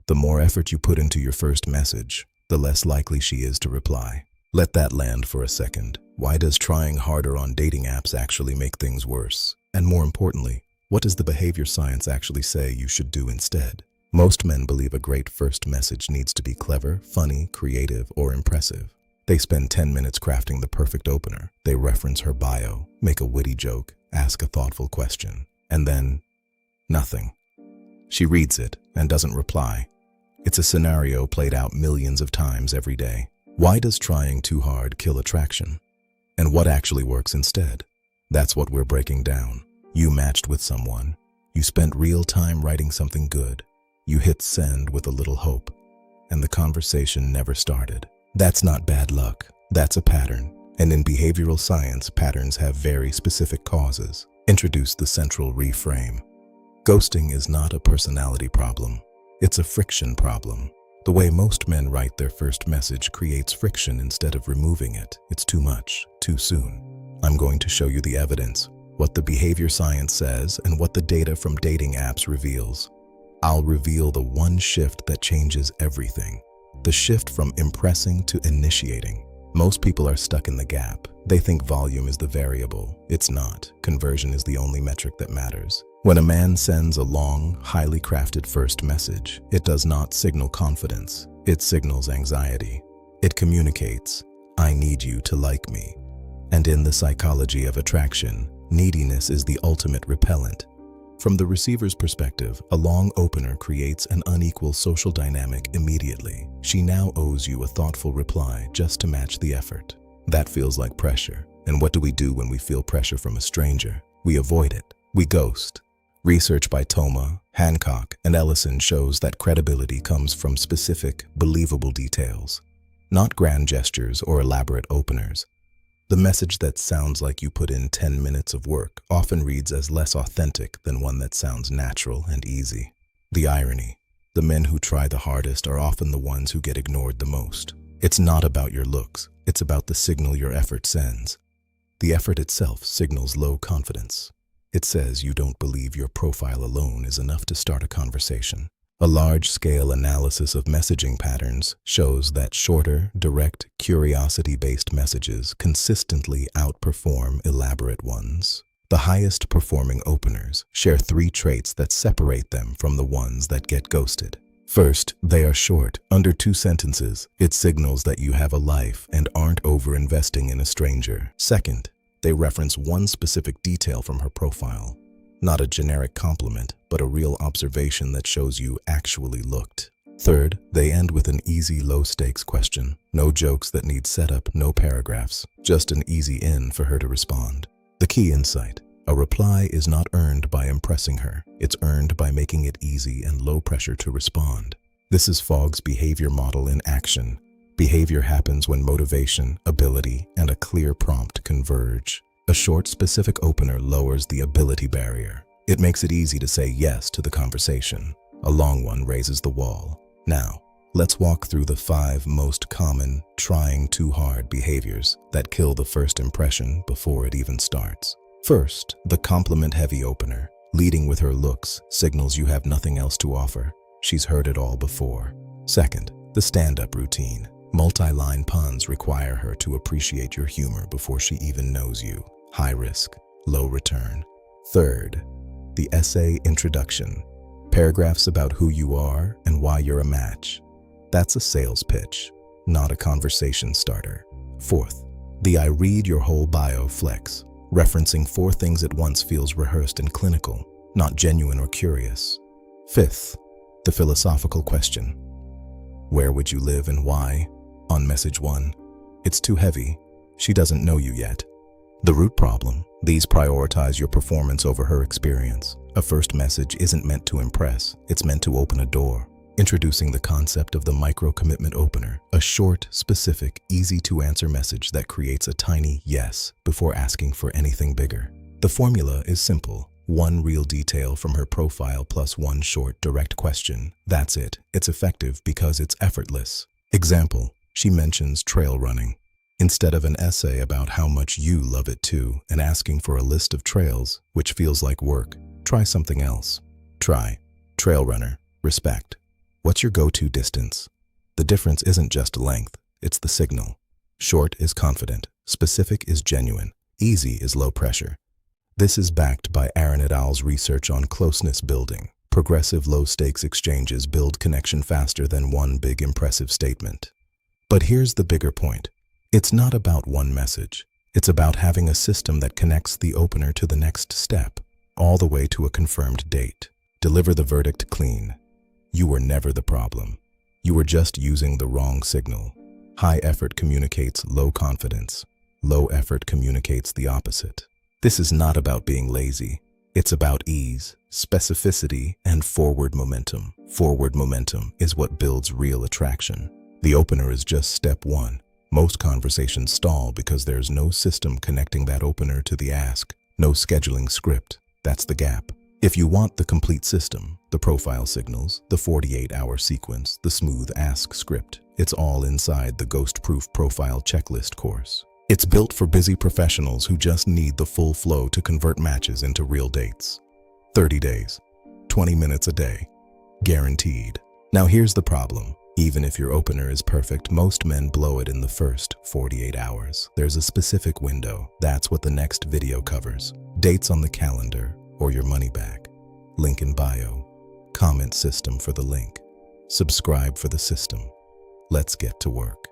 The more effort you put into your first message, the less likely she is to reply. Let that land for a second. Why does trying harder on dating apps actually make things worse? And more importantly, what does the behavior science actually say you should do instead? Most men believe a great first message needs to be clever, funny, creative, or impressive. They spend 10 minutes crafting the perfect opener. They reference her bio, make a witty joke, ask a thoughtful question, and then nothing. She reads it and doesn't reply. It's a scenario played out millions of times every day. Why does trying too hard kill attraction? And what actually works instead? That's what we're breaking down. You matched with someone. You spent real time writing something good. You hit send with a little hope, and the conversation never started. That's not bad luck. That's a pattern. And in behavioral science, patterns have very specific causes. Introduce the central reframe. Ghosting is not a personality problem. It's a friction problem. The way most men write their first message creates friction instead of removing it. It's too much, too soon. I'm going to show you the evidence, what the behavior science says, and what the data from dating apps reveals. I'll reveal the one shift that changes everything. The shift from impressing to initiating. Most people are stuck in the gap. They think volume is the variable. It's not. Conversion is the only metric that matters. When a man sends a long, highly crafted first message, it does not signal confidence. It signals anxiety. It communicates, I need you to like me. And in the psychology of attraction, neediness is the ultimate repellent. From the receiver's perspective, a long opener creates an unequal social dynamic immediately. She now owes you a thoughtful reply just to match the effort. That feels like pressure. And what do we do when we feel pressure from a stranger? We avoid it. We ghost. Research by Thoma, Hancock, and Ellison shows that credibility comes from specific, believable details, not grand gestures or elaborate openers. The message that sounds like you put in 10 minutes of work often reads as less authentic than one that sounds natural and easy. The irony: the men who try the hardest are often the ones who get ignored the most. It's not about your looks, it's about the signal your effort sends. The effort itself signals low confidence. It says you don't believe your profile alone is enough to start a conversation. A large-scale analysis of messaging patterns shows that shorter, direct, curiosity-based messages consistently outperform elaborate ones. The highest-performing openers share 3 traits that separate them from the ones that get ghosted. First, they are short, under 2 sentences. It signals that you have a life and aren't over-investing in a stranger. Second, they reference one specific detail from her profile. Not a generic compliment, but a real observation that shows you actually looked. Third, they end with an easy, low-stakes question. No jokes that need setup, no paragraphs. Just an easy in for her to respond. The key insight: a reply is not earned by impressing her. It's earned by making it easy and low pressure to respond. This is Fogg's behavior model in action. Behavior happens when motivation, ability, and a clear prompt converge. A short, specific opener lowers the ability barrier. It makes it easy to say yes to the conversation. A long one raises the wall. Now, let's walk through the 5 most common trying too hard behaviors that kill the first impression before it even starts. First, the compliment-heavy opener. Leading with her looks signals you have nothing else to offer. She's heard it all before. Second, the stand-up routine. Multi-line puns require her to appreciate your humor before she even knows you. High risk, low return. Third, the essay introduction. Paragraphs about who you are and why you're a match. That's a sales pitch, not a conversation starter. Fourth, the I read your whole bio flex. Referencing 4 things at once feels rehearsed and clinical, not genuine or curious. Fifth, the philosophical question. Where would you live and why? On message 1, it's too heavy. She doesn't know you yet. The root problem: these prioritize your performance over her experience. A first message isn't meant to impress, it's meant to open a door. Introducing the concept of the micro-commitment opener, a short, specific, easy-to-answer message that creates a tiny yes before asking for anything bigger. The formula is simple. 1 real detail from her profile plus 1 short, direct question. That's it. It's effective because it's effortless. Example: she mentions trail running. Instead of an essay about how much you love it too and asking for a list of trails, which feels like work, try something else. Try trail runner, respect. What's your go-to distance? The difference isn't just length, it's the signal. Short is confident, specific is genuine, easy is low pressure. This is backed by Aaron et al.'s research on closeness building. Progressive low-stakes exchanges build connection faster than one big impressive statement. But here's the bigger point. It's not about one message. It's about having a system that connects the opener to the next step, all the way to a confirmed date. Deliver the verdict clean. You were never the problem. You were just using the wrong signal. High effort communicates low confidence. Low effort communicates the opposite. This is not about being lazy. It's about ease, specificity, and forward momentum. Forward momentum is what builds real attraction. The opener is just step one. Most conversations stall because there's no system connecting that opener to the ask, no scheduling script. That's the gap. If you want the complete system, the profile signals, the 48-hour sequence, the smooth ask script, it's all inside the Ghost-Proof Profile Checklist course. It's built for busy professionals who just need the full flow to convert matches into real dates. 30 days, 20 minutes a day, guaranteed. Now here's the problem. Even if your opener is perfect, most men blow it in the first 48 hours. There's a specific window. That's what the next video covers. Dates on the calendar or your money back. Link in bio. Comment system for the link. Subscribe for the system. Let's get to work.